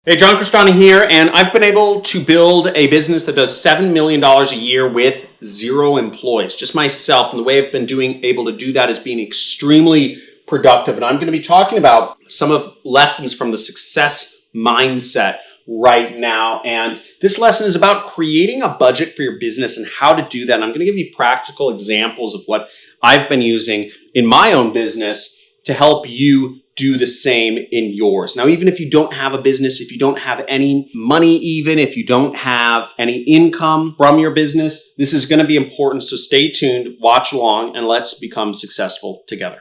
Hey, John Crestani here, and I've been able to build a business that does $7 million a year with 0 employees, just myself. And the way I've been able to do that is being extremely productive. And I'm going to be talking about some of lessons from the success mindset right now. And this lesson is about creating a budget for your business and how to do that. And I'm going to give you practical examples of what I've been using in my own business to help you do the same in yours. Now, even if you don't have a business, if you don't have any money, even if you don't have any income from your business, this is going to be important. So stay tuned, watch along, and let's become successful together.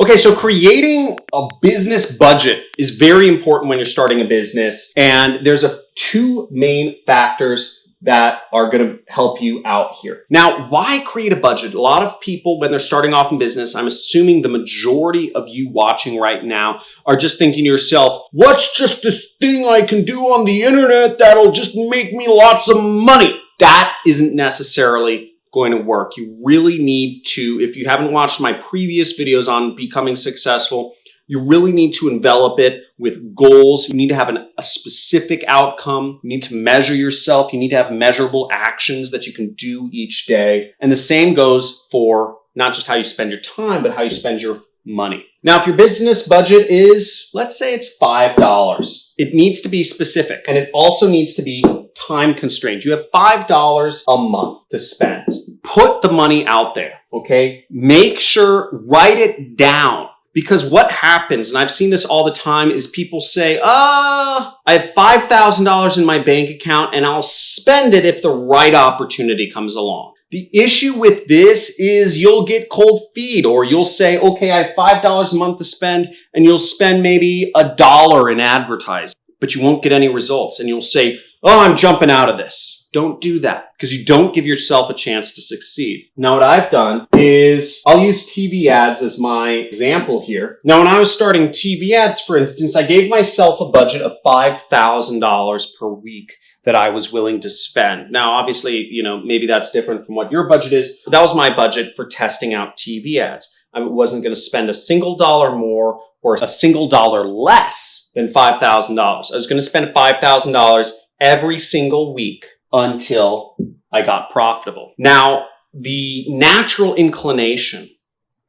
Okay, so creating a business budget is very important when you're starting a business. And there's two main factors that are going to help you out here. Now, why create a budget? A lot of people, when they're starting off in business, I'm assuming the majority of you watching right now are just thinking to yourself, what's just this thing I can do on the internet that'll just make me lots of money? That isn't necessarily going to work. You really need to, if you haven't watched my previous videos on becoming successful, you really need to envelop it with goals. You need to have a specific outcome. You need to measure yourself. You need to have measurable actions that you can do each day. And the same goes for not just how you spend your time, but how you spend your money. Now, if your business budget is, let's say it's $5, it needs to be specific, and it also needs to be time constrained. You have $5 a month to spend. Put the money out there, okay? Make sure, write it down. Because what happens, and I've seen this all the time, is people say, I have $5,000 in my bank account and I'll spend it if the right opportunity comes along. The issue with this is you'll get cold feet, or you'll say, okay, I have $5 a month to spend, and you'll spend maybe $1 in advertising, but you won't get any results. And you'll say, oh, I'm jumping out of this. Don't do that, because you don't give yourself a chance to succeed. Now, what I've done is I'll use TV ads as my example here. Now, when I was starting TV ads, for instance, I gave myself a budget of $5,000 per week that I was willing to spend. Now, obviously, maybe that's different from what your budget is. But that was my budget for testing out TV ads. I wasn't going to spend a single dollar more or a single dollar less than $5,000. I was going to spend $5,000 every single week until I got profitable. Now, the natural inclination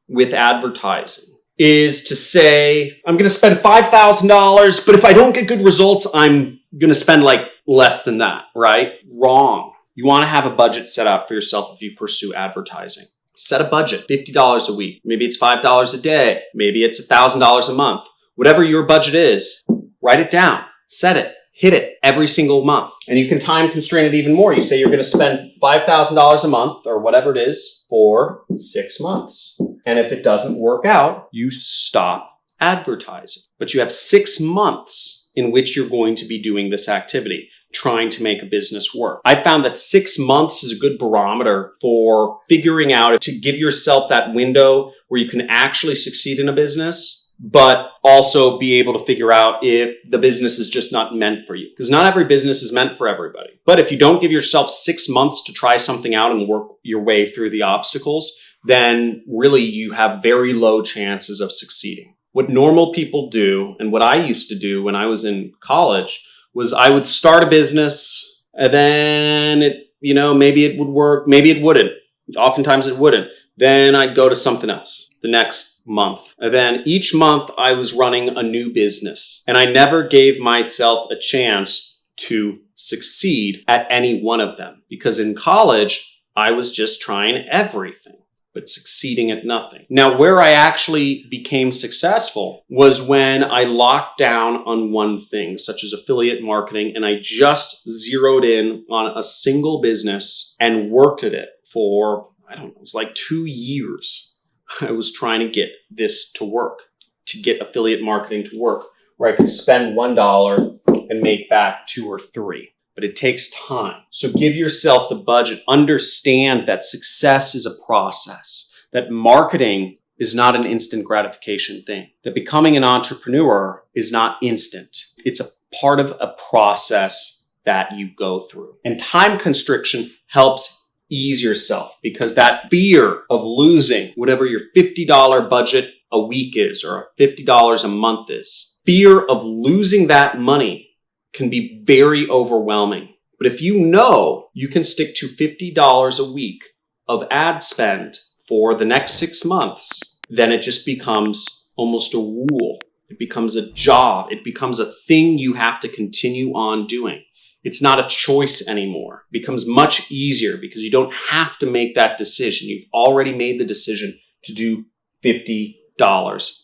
with advertising is to say, I'm going to spend $5,000, but if I don't get good results, I'm going to spend less than that, right? Wrong. You want to have a budget set up for yourself if you pursue advertising. Set a budget, $50 a week. Maybe it's $5 a day. Maybe it's $1,000 a month. Whatever your budget is, write it down, set it. Hit it every single month. And you can time constrain it even more. You say you're going to spend $5,000 a month or whatever it is for 6 months. And if it doesn't work out, you stop advertising. But you have 6 months in which you're going to be doing this activity, trying to make a business work. I found that 6 months is a good barometer for figuring out to give yourself that window where you can actually succeed in a business, but also be able to figure out if the business is just not meant for you. Because not every business is meant for everybody. But if you don't give yourself 6 months to try something out and work your way through the obstacles, then really you have very low chances of succeeding. What normal people do, and what I used to do when I was in college, was I would start a business and then maybe it would work, maybe it wouldn't. Oftentimes it wouldn't. Then I'd go to something else the next month. And then each month I was running a new business, and I never gave myself a chance to succeed at any one of them, because in college I was just trying everything but succeeding at nothing. Now, where I actually became successful was when I locked down on one thing, such as affiliate marketing, and I just zeroed in on a single business and worked at it for, it was 2 years. I was trying to get this to work, to get affiliate marketing to work, where I could spend $1 and make back 2 or 3. But it takes time. So give yourself the budget. Understand that success is a process, that marketing is not an instant gratification thing, that becoming an entrepreneur is not instant. It's a part of a process that you go through. And time constriction helps ease yourself, because that fear of losing whatever your $50 budget a week is or $50 a month is, fear of losing that money can be very overwhelming. But if you know you can stick to $50 a week of ad spend for the next 6 months, then it just becomes almost a rule. It becomes a job. It becomes a thing you have to continue on doing. It's not a choice anymore. It becomes much easier because you don't have to make that decision. You've already made the decision to do $50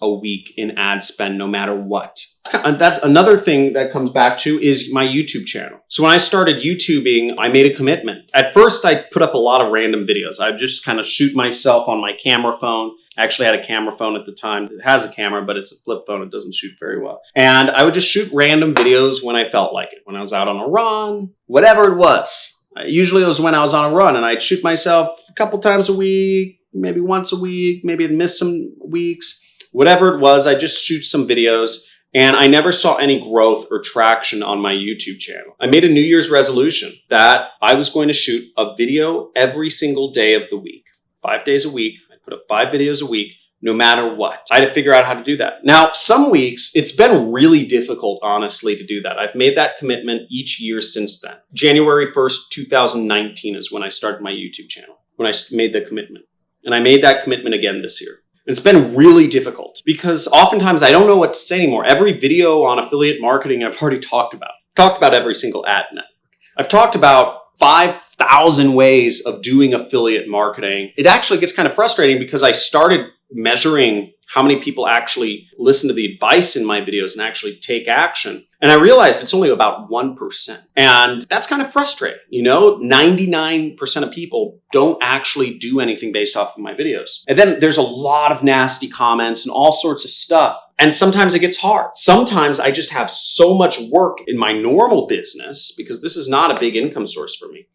a week in ad spend no matter what. And that's another thing that comes back to is my YouTube channel. So when I started YouTubing, I made a commitment. At first, I put up a lot of random videos. I just kind of shoot myself on my camera phone. I actually had a camera phone at the time. It has a camera, but it's a flip phone. It doesn't shoot very well. And I would just shoot random videos when I felt like it. When I was out on a run, whatever it was. Usually it was when I was on a run, and I'd shoot myself a couple times a week, maybe once a week, maybe I'd miss some weeks. Whatever it was, I just shoot some videos. And I never saw any growth or traction on my YouTube channel. I made a New Year's resolution that I was going to shoot a video every single day of the week. 5 days a week. I put up 5 videos a week, no matter what. I had to figure out how to do that. Now, some weeks, it's been really difficult, honestly, to do that. I've made that commitment each year since then. January 1st, 2019 is when I started my YouTube channel, when I made the commitment. And I made that commitment again this year. It's been really difficult because oftentimes I don't know what to say anymore. Every video on affiliate marketing I've already talked about. Talked about every single ad network. I've talked about 5,000 ways of doing affiliate marketing. It actually gets kind of frustrating because I started measuring how many people actually listen to the advice in my videos and actually take action. And I realized it's only about 1%. And that's kind of frustrating. 99% of people don't actually do anything based off of my videos. And then there's a lot of nasty comments and all sorts of stuff. And sometimes it gets hard. Sometimes I just have so much work in my normal business, because this is not a big income source for me.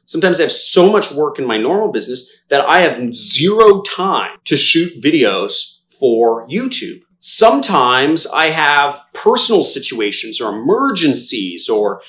Sometimes I have so much work in my normal business that I have zero time to shoot videos for YouTube. Sometimes I have personal situations or emergencies or,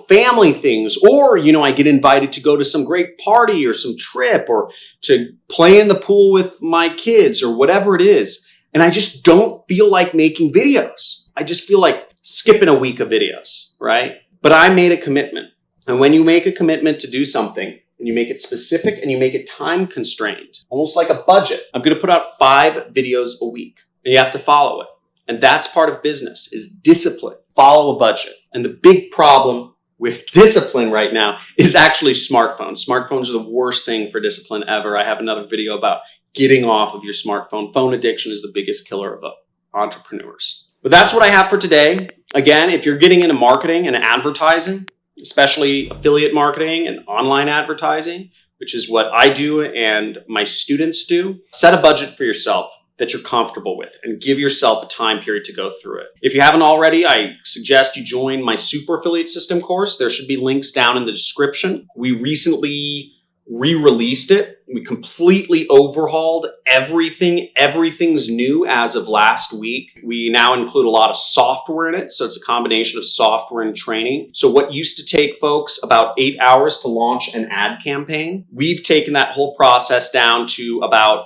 family things, or, I get invited to go to some great party or some trip or to play in the pool with my kids or whatever it is. And I just don't feel like making videos. I just feel like skipping a week of videos, right? But I made a commitment. And when you make a commitment to do something, and you make it specific and you make it time constrained, almost like a budget, I'm going to put out 5 videos a week. And you have to follow it. And that's part of business, is discipline. Follow a budget. And the big problem with discipline right now is actually smartphones. Smartphones are the worst thing for discipline ever. I have another video about getting off of your smartphone. Phone addiction is the biggest killer of entrepreneurs. But that's what I have for today. Again, if you're getting into marketing and advertising, especially affiliate marketing and online advertising, which is what I do and my students do, set a budget for yourself that you're comfortable with and give yourself a time period to go through it. If you haven't already, I suggest you join my Super Affiliate System course. There should be links down in the description. We recently re-released it. We completely overhauled everything. Everything's new as of last week. We now include a lot of software in it. So it's a combination of software and training. So what used to take folks about 8 hours to launch an ad campaign, we've taken that whole process down to about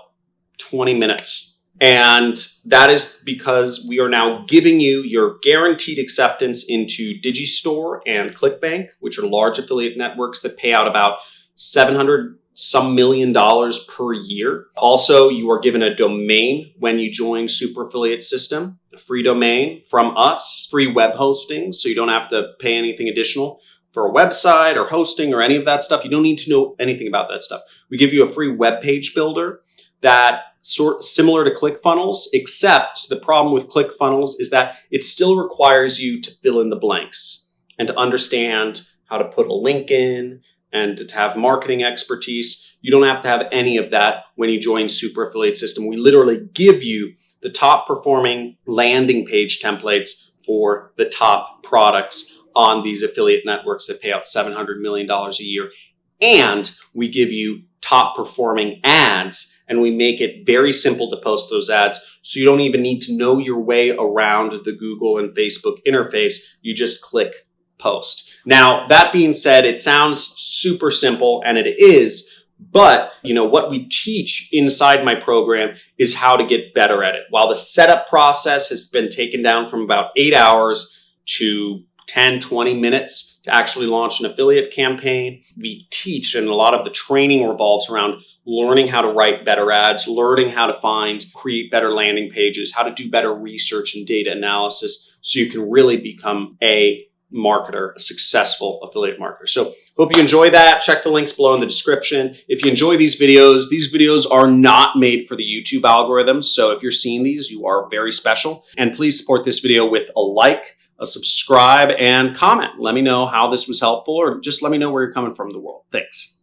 20 minutes. And that is because we are now giving you your guaranteed acceptance into Digistore and ClickBank, which are large affiliate networks that pay out about $700 some million per year. Also, you are given a domain when you join Super Affiliate System, a free domain from us, free web hosting, so you don't have to pay anything additional for a website or hosting or any of that stuff. You don't need to know anything about that stuff. We give you a free web page builder that similar to ClickFunnels, except the problem with ClickFunnels is that it still requires you to fill in the blanks and to understand how to put a link in and to have marketing expertise. You don't have to have any of that when you join Super Affiliate System. We literally give you the top performing landing page templates for the top products on these affiliate networks that pay out $700 million a year. And we give you top performing ads, and we make it very simple to post those ads. So you don't even need to know your way around the Google and Facebook interface. You just click post. Now, that being said, it sounds super simple, and it is, But, what we teach inside my program is how to get better at it. While the setup process has been taken down from about 8 hours to 10, 20 minutes to actually launch an affiliate campaign, we teach, and a lot of the training revolves around learning how to write better ads, learning how to create better landing pages, how to do better research and data analysis so you can really become a marketer, a successful affiliate marketer. So hope you enjoy that. Check the links below in the description. If you enjoy these videos are not made for the YouTube algorithm. So if you're seeing these, you are very special. And please support this video with a like, a subscribe, and comment. Let me know how this was helpful, or just let me know where you're coming from in the world. Thanks.